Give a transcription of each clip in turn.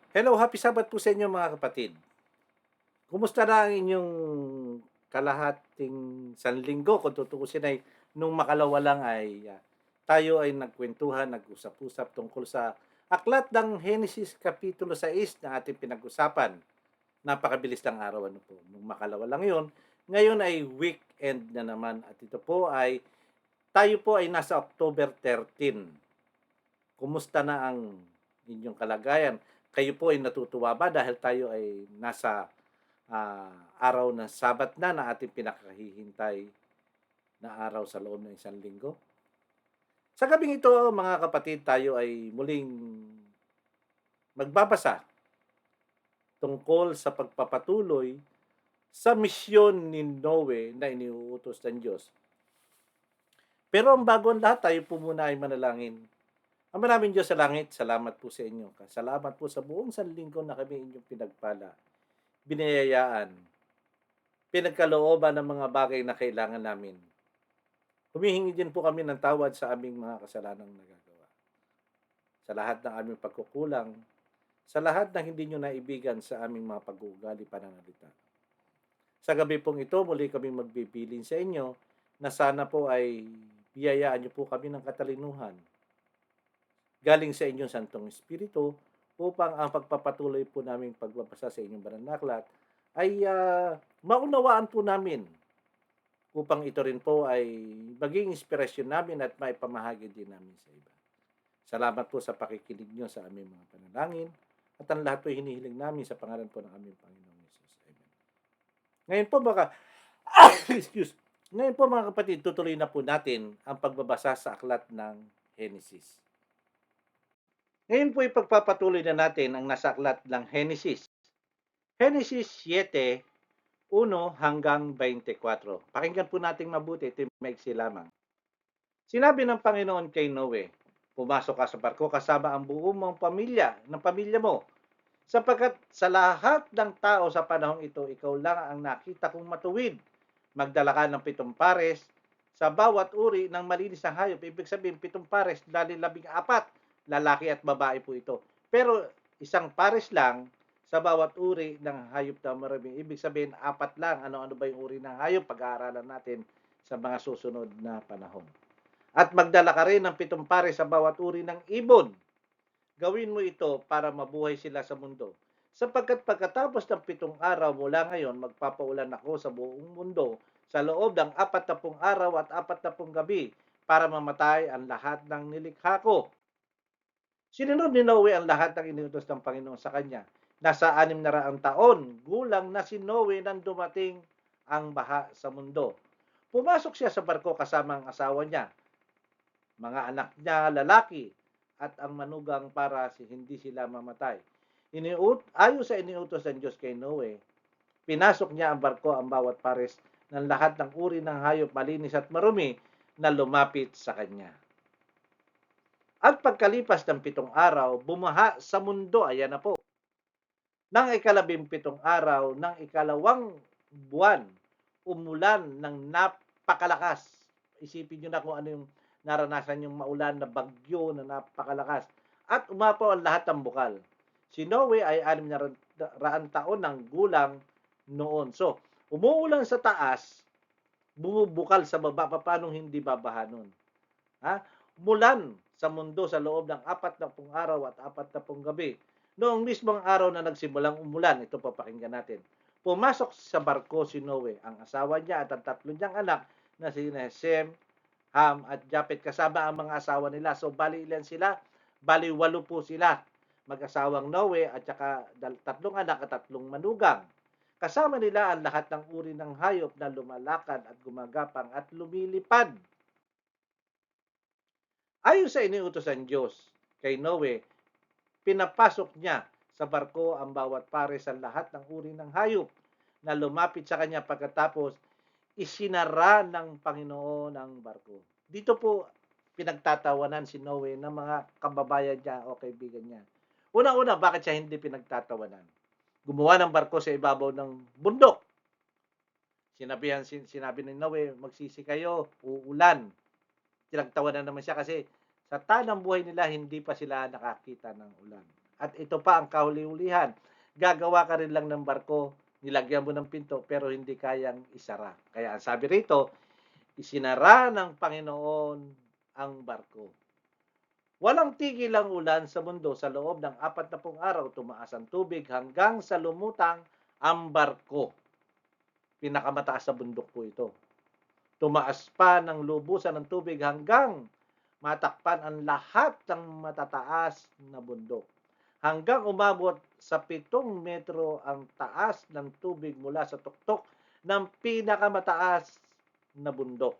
Hello, happy Sabbath po sa inyo mga kapatid. Kumusta na ang inyong kalahating sanlinggo? Kung tutuusin ay nung makalawa lang ay tayo ay nagkwentuhan, nag-usap-usap tungkol sa aklat ng Henesis Kapitulo 6 na ating pinag-usapan. Napakabilis ng araw, ano po. Nung makalawa lang yun, ngayon ay weekend na naman at ito po ay tayo po ay nasa October 13. Kumusta na ang inyong kalagayan? Kayo po ay natutuwa ba dahil tayo ay nasa araw ng Sabat na ating pinakahihintay na araw sa loob ng isang linggo? Sa gabing ito, mga kapatid, tayo ay muling magbabasa tungkol sa pagpapatuloy sa misyon ni Noe na iniuutos ng Diyos. Pero ang bago ang lahat, tayo po muna ay manalangin. Ama namin Diyos sa langit, salamat po sa inyo. Salamat po sa buong sanlinggo na kami inyong pinagpala, binayayaan, pinagkalooban ng mga bagay na kailangan namin. Humihingi din po kami ng tawad sa aming mga kasalanang nagagawa. Sa lahat ng aming pagkukulang, sa lahat ng hindi nyo naibigan sa aming mga pag-uugali pananalita. Sa gabi pong ito, muli kami magbibilin sa inyo na sana po ay biyayaan niyo po kami ng katalinuhan galing sa inyong Santong Espiritu upang ang pagpapatuloy po naming pagbabasa sa inyong banal na aklat ay maunawaan po namin upang ito rin po ay maging inspirasyon namin at maipamahagi din namin sa iba. Salamat po sa pakikinig nyo sa aming mga panalangin at ang lahat po hinihiling namin sa pangalan po ng aming Panginoong Yesus. Amen. Ngayon po mga excuse. Ngayon po mga kapatid, tutuloy na po natin ang pagbabasa sa aklat ng Genesis. Ngayon po ipagpapatuloy na natin ang nasa aklat ng Genesis. Genesis 7:1 hanggang 24. Pakinggan po nating mabuti, ito yung maiksi lamang. Sinabi ng Panginoon kay Noe, pumasok ka sa barko kasama ang buong mong pamilya, ng pamilya mo, sapagkat sa lahat ng tao sa panahong ito, ikaw lang ang nakita kong matuwid. Magdala ka ng 7 pares sa bawat uri ng malinis na hayop. Ibig sabihin, 7 pares, dali 14, lalaki at babae po ito. Pero isang pares lang sa bawat uri ng hayop na marami. Ibig sabihin, 4 lang. Ano-ano ba yung uri ng hayop? Pag-aaralan natin sa mga susunod na panahon. At magdala ka rin ng 7 pares sa bawat uri ng ibon. Gawin mo ito para mabuhay sila sa mundo. Sapagkat pagkatapos ng 7 araw mula ngayon, magpapaulan ako sa buong mundo sa loob ng 40 araw at 40 gabi para mamatay ang lahat ng nilikha ko. Sinunod ni Noe ang lahat ng iniutos ng Panginoon sa kanya. Nasa 600 taon, gulang na si Noe nang dumating ang baha sa mundo. Pumasok siya sa barko kasama ang asawa niya, mga anak niya lalaki, at ang manugang para hindi sila mamatay. Ayon sa iniutos ng Diyos kay Noe, pinasok niya ang barko ang bawat pares ng lahat ng uri ng hayop malinis at marumi na lumapit sa kanya. At pagkalipas ng 7 araw, bumaha sa mundo, ayan na po. Nang ika-17 araw ng ikalawang buwan, umulan ng napakalakas. Isipin nyo na kung ano yung naranasan yung maulan na bagyo na napakalakas. At umapaw ang lahat ng bukal. Si Noe ay 600 taon ng gulang noon. So, umuulan sa taas, bumubukal sa baba, paano hindi babaha nun? Ha? Umulan sa mundo sa loob ng 40 araw at 40 gabi. Noong mismong araw na nagsimulang umulan, ito papakinggan natin. Pumasok sa barko si Noe, ang asawa niya at ang 3 niyang anak na sina Sem, Ham at Japet kasama ang mga asawa nila. So bali ilan sila? Bali 8 po sila. Mag-asawang Noe at saka 3 anak at 3 manugang. Kasama nila ang lahat ng uri ng hayop na lumalakad at gumagapang at lumilipad. Ayon sa iniutos ng Diyos kay Noe, pinapasok niya sa barko ang bawat pares sa lahat ng uri ng hayop na lumapit sa kanya pagkatapos isinara ng Panginoon ang barko. Dito po pinagtatawanan si Noe ng mga kababayan niya o kaibigan niya. Una-una, bakit siya hindi pinagtatawanan? Gumawa ng barko sa ibabaw ng bundok. Sinabi ni Noe, magsisi kayo, uulan. Pinagtawanan naman siya kasi sa tanang buhay nila, hindi pa sila nakakita ng ulan. At ito pa ang kahuli-hulihan, gagawa ka rin lang ng barko, nilagyan mo ng pinto, pero hindi kayang isara. Kaya ang sabi rito, isinara ng Panginoon ang barko. Walang tigil ang ulan sa mundo sa loob ng 40 araw, tumaas ang tubig hanggang sa lumutang ang barko. Pinakamataas sa bundok po ito. Tumaas pa ng lubusan ng tubig hanggang matakpan ang lahat ng matataas na bundok. Hanggang umabot sa 7 metro ang taas ng tubig mula sa tuktok ng pinakamataas na bundok.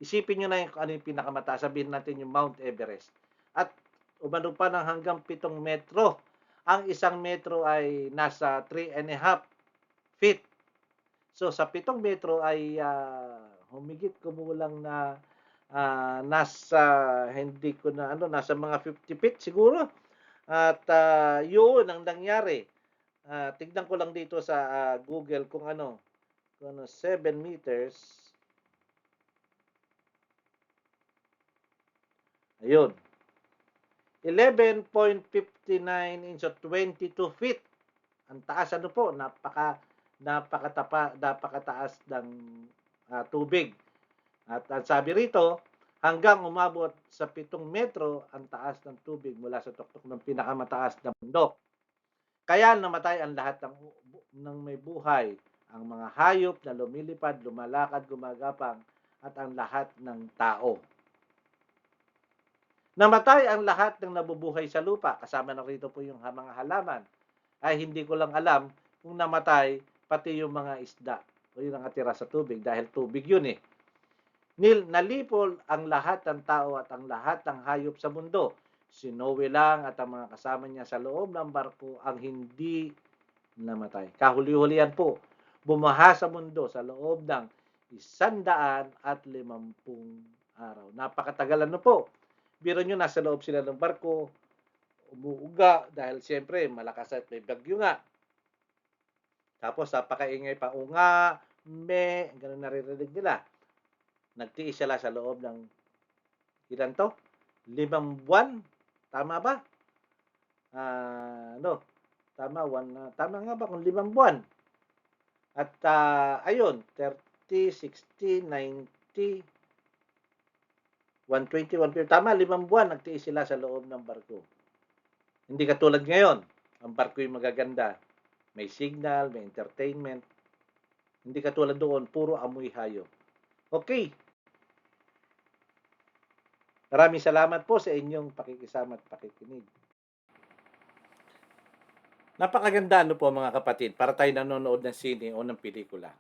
Isipin nyo na yung ano yung pinakamataas. Sabihin natin yung Mount Everest. At umano pa ng hanggang 7 metro. Ang 1 metro ay nasa 3.5 feet. So sa 7 metro ay humigit kumulang na nasa hindi ko na ano nasa mga 50 feet siguro. At yun ang nangyari. Tignan ko lang dito sa Google kung 7 meters. Ayun. 11.59 inches, 22 feet. Ang taas po, napakataas ng tubig. At ang sabi rito, hanggang umabot sa 7 metro ang taas ng tubig mula sa tuktok ng pinakamataas na bundok. Kaya namatay ang lahat ng may buhay, ang mga hayop na lumilipad, lumalakad, gumagapang, at ang lahat ng tao. Namatay ang lahat ng nabubuhay sa lupa, kasama na rito po yung mga halaman. Ay hindi ko lang alam kung namatay pati yung mga isda o yung nakatira sa tubig dahil tubig yun eh. Nalipol ang lahat ng tao at ang lahat ng hayop sa mundo. Si Noe lang at ang mga kasama niya sa loob ng barko ang hindi namatay. Kahuli-hulihan po, bumaha sa mundo sa loob ng 150 araw. Napakatagal po. Biro nyo, nasa loob sila ng barko, umuuga dahil siyempre malakas at may bagyo nga. Tapos napakaingay pa, unga, ganun naririnig nila. Nagtiis sila sa loob ng ilan to? 5 buwan? Tama ba? Tama nga ba kung 5 buwan? At ayun, 30, 60, 90, 120, 150. Tama, 5 buwan nagtiis sila sa loob ng barko. Hindi katulad ngayon. Ang barko yung magaganda. May signal, may entertainment. Hindi katulad doon, puro amoy hayop. Okay. Maraming salamat po sa inyong pakikisama at pakikinig. Napakaganda po mga kapatid para tayo nanonood ng sine o ng pelikula.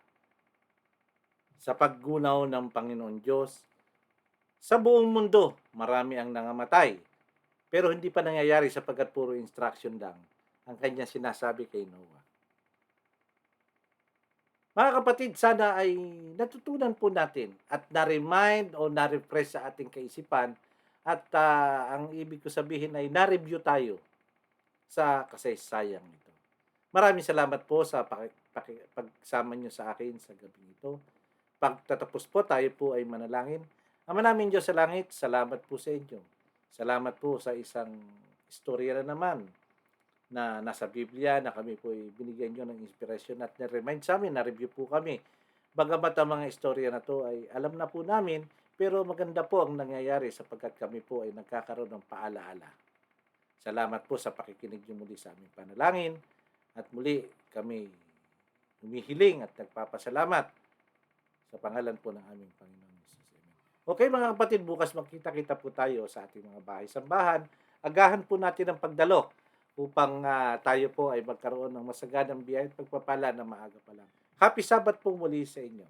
Sa paggunaw ng Panginoon Diyos, sa buong mundo, marami ang nangamatay. Pero hindi pa nangyayari sapagkat puro instruction lang ang kanya sinasabi kay Noah. Mga kapatid, sana ay natutunan po natin at na-remind o na-refresh sa ating kaisipan at ang ibig ko sabihin ay na-review tayo sa kasaysayang ito. Maraming salamat po sa pagsama nyo sa akin sa gabi ito. Pagtatapos po, tayo po ay manalangin. Ama namin Diyos sa langit, salamat po sa inyo. Salamat po sa isang istorya na naman na nasa Biblia na kami po ay binigyan nyo ng inspirasyon at na-remind sa amin, na-review po kami. Bagamat ang mga istorya na to ay alam na po namin, pero maganda po ang nangyayari sapagkat kami po ay nagkakaroon ng paalaala. Salamat po sa pakikinig nyo muli sa aming panalangin at muli kami humihiling at nagpapasalamat sa pangalan po ng aming Panginoon Jesus. Amen. Okay mga kapatid, bukas magkita-kita po tayo sa ating mga bahay-sambahan. Agahan po natin ang pagdalo upang tayo po ay magkaroon ng masaganang biyaya at pagpapala na maaga pa lang. Happy Sabbath po muli sa inyo.